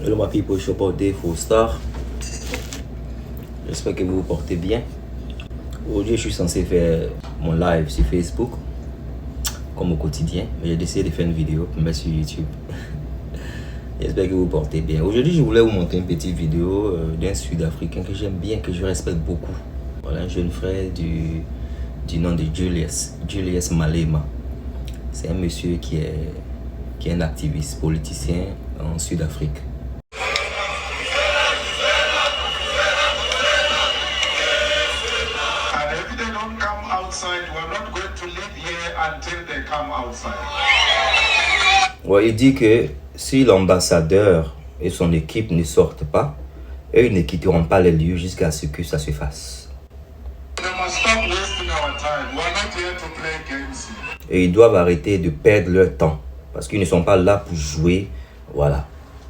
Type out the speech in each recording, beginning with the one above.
Hello ma people, je suis porté Full Star. J'espère que vous vous portez bien. Aujourd'hui, je suis censé faire mon live sur Facebook, comme au quotidien, mais j'ai décidé de faire une vidéo pour mettre sur YouTube. J'espère que vous vous portez bien. Aujourd'hui, je voulais vous montrer une petite vidéo d'un Sud-Africain que j'aime bien, que je respecte beaucoup. Voilà, un jeune frère du nom de Julius Malema. C'est un monsieur qui est un activiste politicien en Sud-Afrique. Ouais, il dit que si l'ambassadeur et son équipe ne sortent pas, eux ils ne quitteront pas les lieux jusqu'à ce que ça se fasse. Et ils doivent arrêter de perdre leur temps parce qu'ils ne sont pas là pour jouer, voilà,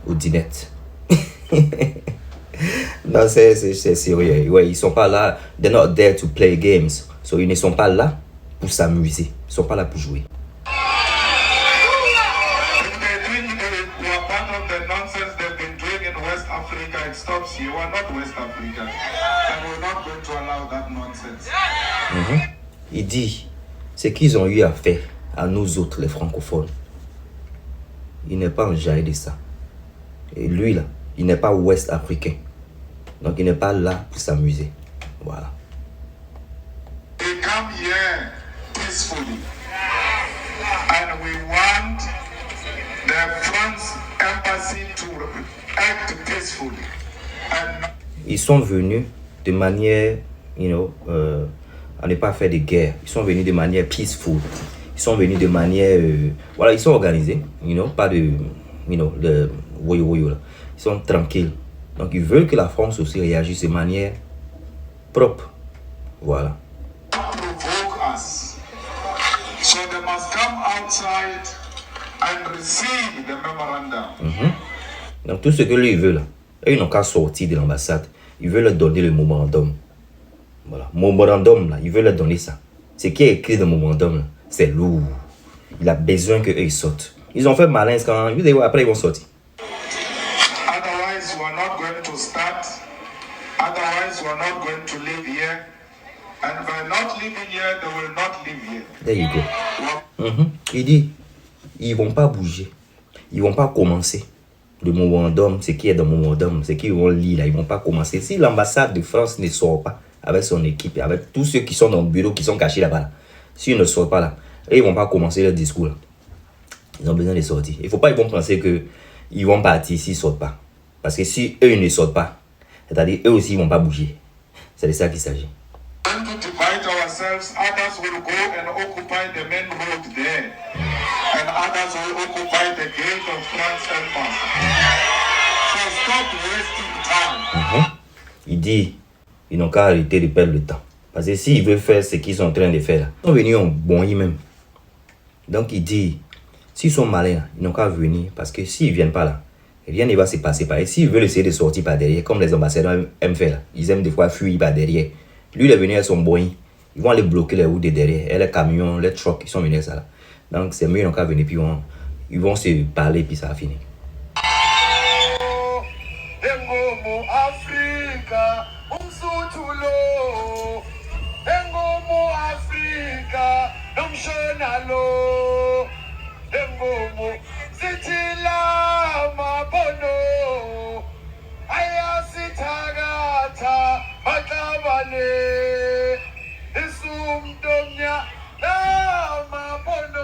aux dinettes. Non, c'est sérieux. Ouais, ils sont pas là. They're not there to play games. So, ils ne sont pas là pour s'amuser. Ils sont pas là pour jouer. Il dit, ce qu'ils ont eu à faire à nous autres, les francophones, il n'est pas enjaillé de ça. Et lui, là, il n'est pas ouest africain. Donc, il n'est pas là pour s'amuser. Voilà. They come here peacefully. And we want the France embassy to act peacefully. Ils sont venus de manière, à ne pas faire de guerre. Ils sont venus de manière peaceful. Ils sont venus de manière, voilà, ils sont organisés, pas de, le voyou là. Ils sont tranquilles. Donc ils veulent que la France aussi réagisse de manière propre. Voilà. Provoke us. So they must come outside and receive the memorandum. Donc tout ce que lui veut là, ils n'ont qu'à sortir de l'ambassade. Ils veulent leur donner le memorandum. Voilà, memorandum là, ils veulent leur donner ça. Ce qui est écrit dans le memorandum là, c'est lourd. Il a besoin qu'eux ils sortent. Ils ont fait malin quand après ils vont sortir. Otherwise, we are not going to start. Otherwise, we are not going to live here. And by not living here, they will not live here. There you go. Il dit, ils vont pas bouger. Ils vont pas commencer. Le memorandum, ce qui est dans le memorandum, ce qu'ils vont lire là, ils vont pas commencer. Si l'ambassade de France ne sort pas avec son équipe, avec tous ceux qui sont dans le bureau, qui sont cachés là-bas, là, s'ils ne sortent pas là, ils vont pas commencer leur discours là. Ils ont besoin de sortir. Il faut pas, ils vont penser que ils vont partir s'ils sortent pas. Parce que si eux ils ne sortent pas, c'est-à-dire eux aussi ils vont pas bouger. C'est de ça qu'il s'agit. To divide ourselves, others will go and occupy the main road there. And others will occupy the gate of France embassy. So stop wasting time. Il dit, ils n'ont qu'à arrêter de perdre le temps. Parce que s'ils veulent faire ce qu'ils sont en train de faire, là, ils sont venus en bon même. Donc il dit, s'ils sont malins, ils n'ont qu'à venir. Parce que s'ils ne viennent pas là, rien ne va se passer par. Et s'ils veulent essayer de sortir par derrière, comme les ambassadeurs aiment faire, là, ils aiment des fois fuir par derrière. Lui, il est venu avec son Boeing. Ils vont aller bloquer les routes de derrière. Et les camions, les trucks, ils sont venus avec ça là. Donc c'est mieux, ils n'ont qu'à venir, puis ils vont se parler, puis ça va finir.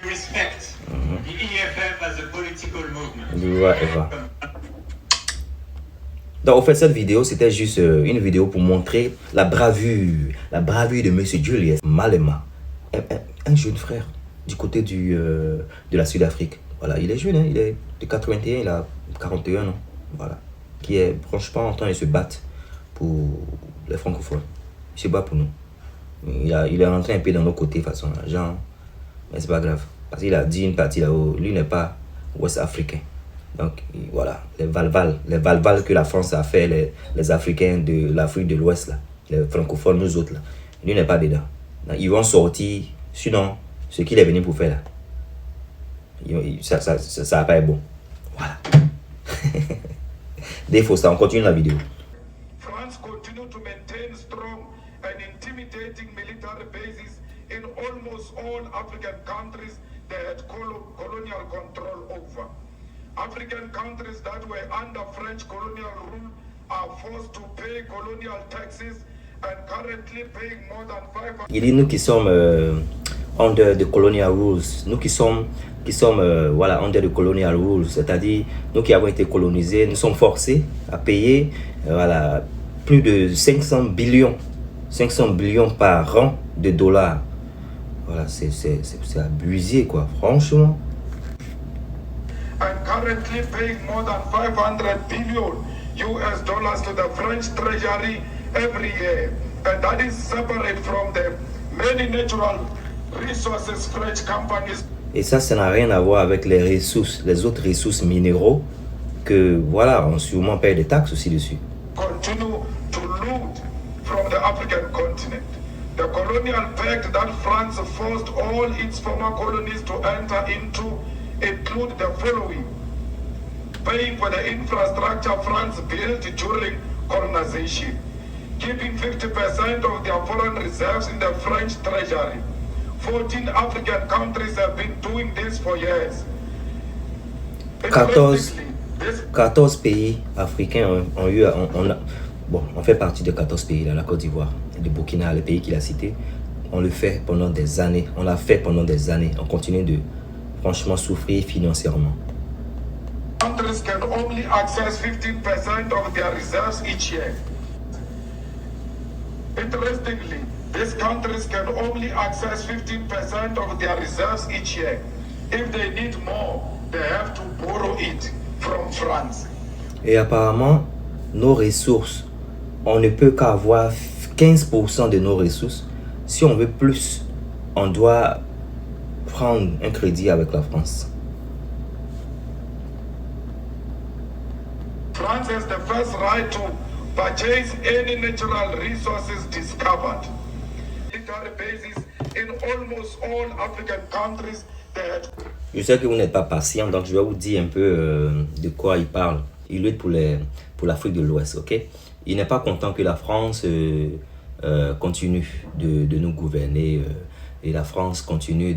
Respect the EFF as a political movement. Donc, en fait, cette vidéo, c'était juste une vidéo pour montrer la bravure de Monsieur Julius Malema, un jeune frère du côté de la Sud-Afrique. Voilà, il est jeune, hein, il est de 81, il a 41 ans, voilà, qui est franchement en train de se battre pour les francophones. Il se bat pour nous. Il est rentré un peu dans nos côtés, de façon, genre, mais c'est pas grave. Parce qu'il a dit une partie là-haut, lui n'est pas ouest africain. Donc voilà, les valval que la France a fait, les Africains de l'Afrique de l'Ouest, là, les francophones, nous autres, là, lui n'est pas dedans. Donc, ils vont sortir, sinon, ce qu'il est venu pour faire là, ça va pas être bon. Voilà. Des faux, ça, on continue la vidéo. France continue to maintain strong and intimidating military bases in almost all African countries they had colonial control over. African countries that were under French colonial rule are forced to pay colonial taxes and currently paying more than 500. Il dit nous qui sommes under the colonial rules, nous qui sommes voilà, under the colonial rules, c'est-à-dire nous qui avons été colonisés, nous sommes forcés à payer voilà, plus de 500 billions par an de dollars. Voilà, c'est abusé quoi, franchement. And currently paying more than 500 billion US dollars to the French treasury every year. And that is separate from the many natural resources French companies. Et ça n'a rien à voir avec les ressources, les autres ressources minéraux que voilà, on sûrement paye des taxes aussi dessus. Continue to loot from the African continent. The colonial pact that France forced all its former colonies to enter into include the following: paying for the infrastructure France built during colonization, keeping 50% of their foreign reserves in the French treasury. 14 African countries have been doing this for years. 14 pays africains ont eu, on fait partie de 14 pays, là, la Côte d'Ivoire, le Burkina, les pays qu'il a cités. On le fait pendant des années, on l'a fait pendant des années. On continue de franchement souffrir financièrement. Countries can only access 15% of their reserves each year. Interestingly, these countries can only access 15% of their reserves each year. If they need more, they have to borrow it from France. Et apparemment, nos ressources, on ne peut qu'avoir 15% de nos ressources. Si on veut plus, on doit prendre un crédit avec la France. France has the first right to purchase any natural resources discovered. Military bases in almost all African countries that... Je sais que vous n'êtes pas patient, donc je vais vous dire un peu de quoi il parle. Il lutte pour l'Afrique de l'Ouest, ok? Il n'est pas content que la France continue de nous gouverner et la France continue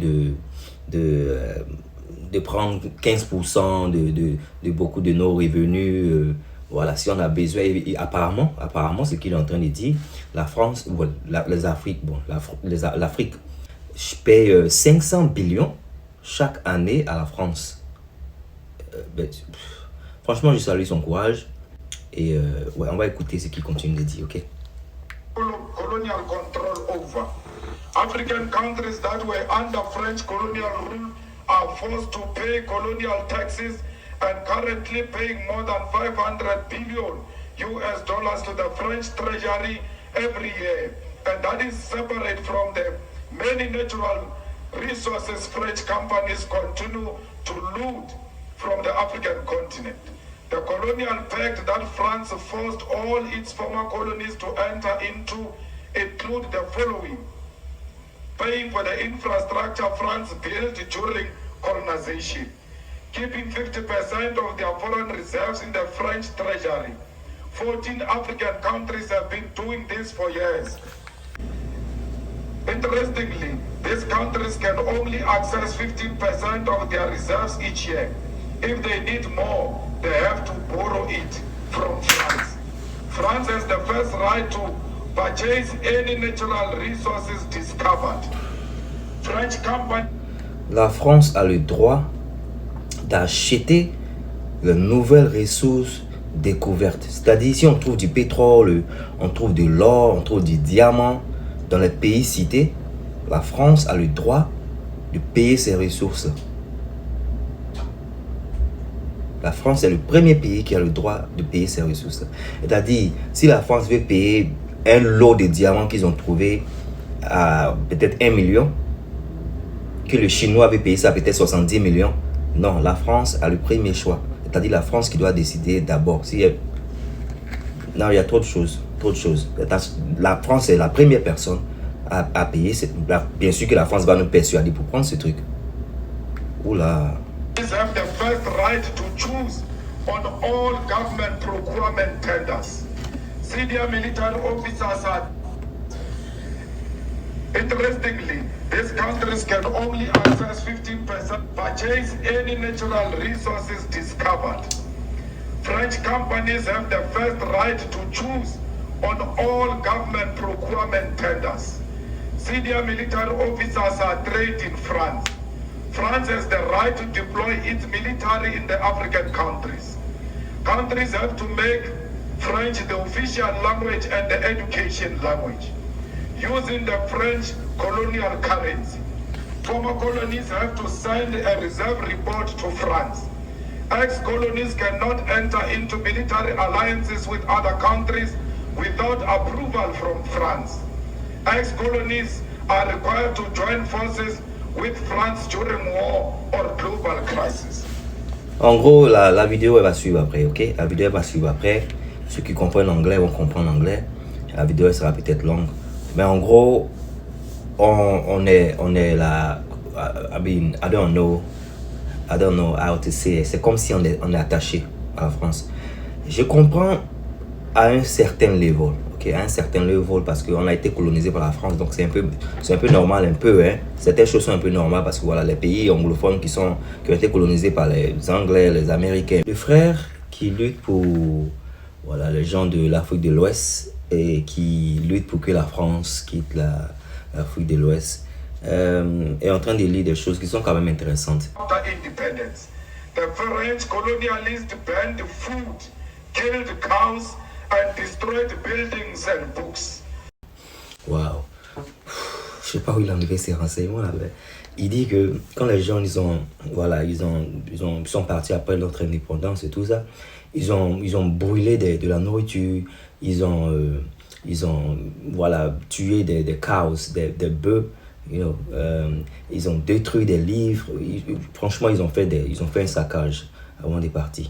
de prendre 15% de beaucoup de nos revenus. Voilà, si on a besoin, et apparemment, ce qu'il est en train de dire, la France, l'Afrique paye 500 billions chaque année à la France. Franchement, je salue son courage et ouais, on va écouter ce qu'il continue de dire, ok? Colonial control over. African countries that were under French colonial rule are forced to pay colonial taxes and currently paying more than 500 billion US dollars to the French treasury every year. And that is separate from the many natural resources French companies continue to loot from the African continent. The colonial pact that France forced all its former colonies to enter into include the following: paying for the infrastructure France built during colonization, keeping 50% of their foreign reserves in the French treasury. 14 African countries have been doing this for years. Interestingly, these countries can only access 15% of their reserves each year. If they need more, they have to borrow it from France. France has the first right to purchase any natural resources discovered. French company. La France a le droit d'acheter les nouvelles ressources découvertes. C'est-à-dire, si on trouve du pétrole, on trouve de l'or, on trouve du diamant dans les pays cités, la France a le droit de payer ces ressources. La France est le premier pays qui a le droit de payer ces ressources. C'est-à-dire, si la France veut payer un lot de diamants qu'ils ont trouvé à peut-être 1 million, que le Chinois veut payer ça peut-être 70 millions, non, la France a le premier choix. C'est-à-dire la France qui doit décider d'abord. Non, il y a trop de choses. La France est la première personne à payer. Bien sûr que la France va nous persuader pour prendre ce truc. Oula. Have the first right to choose on all government procurement tenders. Senior military officers are... Interestingly, these countries can only access 15% purchase any natural resources discovered. French companies have the first right to choose on all government procurement tenders. Senior military officers are trained in France. France has the right to deploy its military in the African countries. Countries have to make French the official language and the education language, using the French colonial currency. Former colonies have to send a reserve report to France. Ex-colonies cannot enter into military alliances with other countries without approval from France. Ex-colonies are required to join forces with France during war or global crisis. En gros, la vidéo elle va suivre après, ok? La vidéo elle va suivre après. Ceux qui comprennent l'anglais vont comprendre l'anglais. La vidéo elle sera peut-être longue. Mais en gros, on est là. I mean, I don't know how to say. C'est comme si on est attaché à la France. Je comprends à un certain level, ok, à un certain level, parce qu'on a été colonisé par la France, donc c'est un peu normal, un peu, hein. Certaines choses sont un peu normales parce que voilà, les pays anglophones qui ont été colonisés par les Anglais, les Américains. Le frère qui lutte pour voilà les gens de l'Afrique de l'Ouest et qui lutte pour que la France quitte l'Afrique de l'Ouest est en train de lire des choses qui sont quand même intéressantes. After independence, the French colonialists banned food, killed cows, and destroyed buildings and books. Wow. Je sais pas où il a enlevé ces renseignements là. Mais il dit que quand les gens ils sont partis après notre indépendance et tout ça, ils ont brûlé de la nourriture, ils ont voilà tué des cows, des bœufs, you know, ils ont détruit des livres. Franchement, ils ont fait un saccage avant de partir.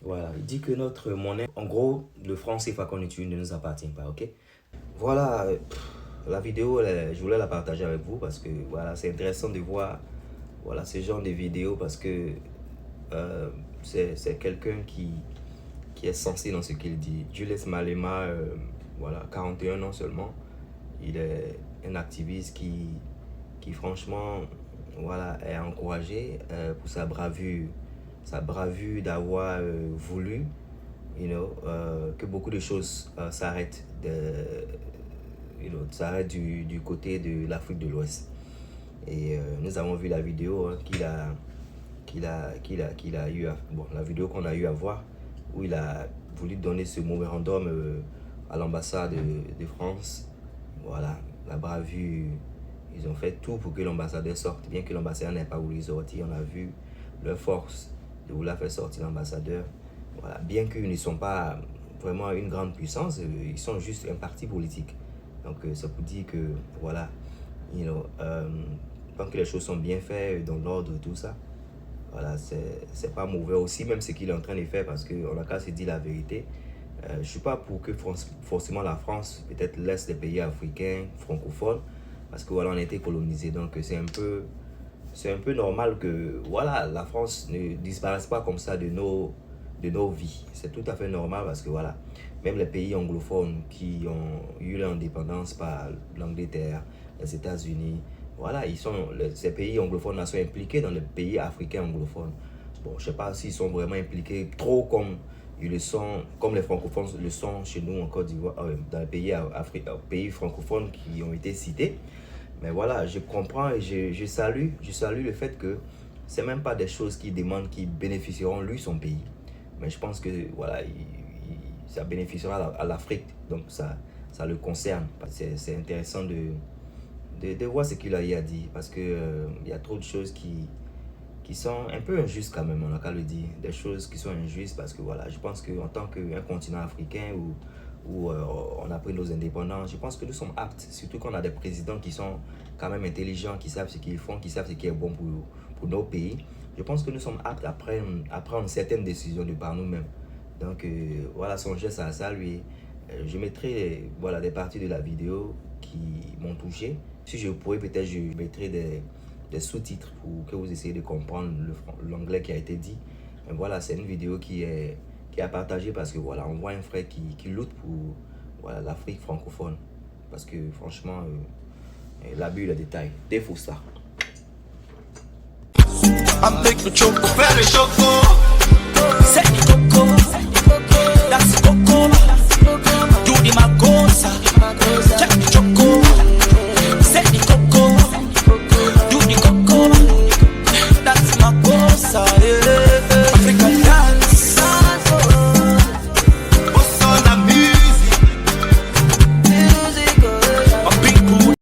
Voilà, il dit que notre monnaie, en gros, le franc CFA qu'on utilise ne nous appartient pas, ok? Voilà, la vidéo, je voulais la partager avec vous parce que voilà, c'est intéressant de voir voilà, ce genre de vidéos parce que c'est quelqu'un qui est sensé dans ce qu'il dit. Julius Malema, voilà, 41 ans seulement, il est un activiste qui franchement voilà, est encouragé pour sa bravure d'avoir voulu que beaucoup de choses s'arrêtent du côté de l'Afrique de l'Ouest. Et nous avons vu la vidéo qu'il a eu la vidéo qu'on a eu à voir où il a voulu donner ce mémorandum à l'ambassade de France. Voilà, la bravure. Ils ont fait tout pour que l'ambassadeur sorte, bien que l'ambassadeur n'ait pas voulu sortir. On a vu leur force de vouloir faire sortir l'ambassadeur. Voilà. Bien qu'ils ne sont pas vraiment une grande puissance, ils sont juste un parti politique. Donc ça pour dire que voilà, tant que les choses sont bien faites, dans l'ordre, tout ça, voilà, c'est pas mauvais aussi, même ce qu'il est en train de faire, parce qu'on a qu'à se dire la vérité. Je ne suis pas pour que forcément la France peut-être laisse les pays africains francophones, parce que voilà, on a été colonisé, donc c'est un peu normal que voilà, la France ne disparaisse pas comme ça de nos vies. C'est tout à fait normal parce que voilà, même les pays anglophones qui ont eu l'indépendance par l'Angleterre, les États-Unis, voilà, ces pays anglophones sont impliqués dans les pays africains anglophones. Bon, je ne sais pas s'ils sont vraiment impliqués trop comme ils le sont, comme les francophones le sont chez nous en Côte d'Ivoire, dans les pays francophones qui ont été cités. Mais voilà, je comprends et je salue le fait que c'est même pas des choses qui bénéficieront lui, son pays. Mais je pense que voilà, ça bénéficiera à l'Afrique, donc ça le concerne. C'est intéressant de voir ce qu'il a dit, parce que il y a trop de choses qui sont un peu injustes quand même, on a qu'à le dire. Des choses qui sont injustes parce que voilà, je pense qu'en tant qu'un continent africain où on a pris nos indépendances, je pense que nous sommes aptes, surtout qu'on a des présidents qui sont quand même intelligents, qui savent ce qu'ils font, qui savent ce qui est bon pour nos pays. Je pense que nous sommes aptes à prendre certaines décisions de par nous-mêmes. Donc voilà, son geste à saluer. Je mettrai voilà, des parties de la vidéo qui m'ont touché. Si je pourrais, peut-être je mettrai des sous-titres pour que vous essayiez de comprendre l'anglais qui a été dit. Mais voilà, c'est une vidéo qui est à partager parce que voilà, on voit un frère qui lutte pour voilà, l'Afrique francophone. Parce que franchement, l'abus, le détail, défaut ça. I'm big for choco, very choco.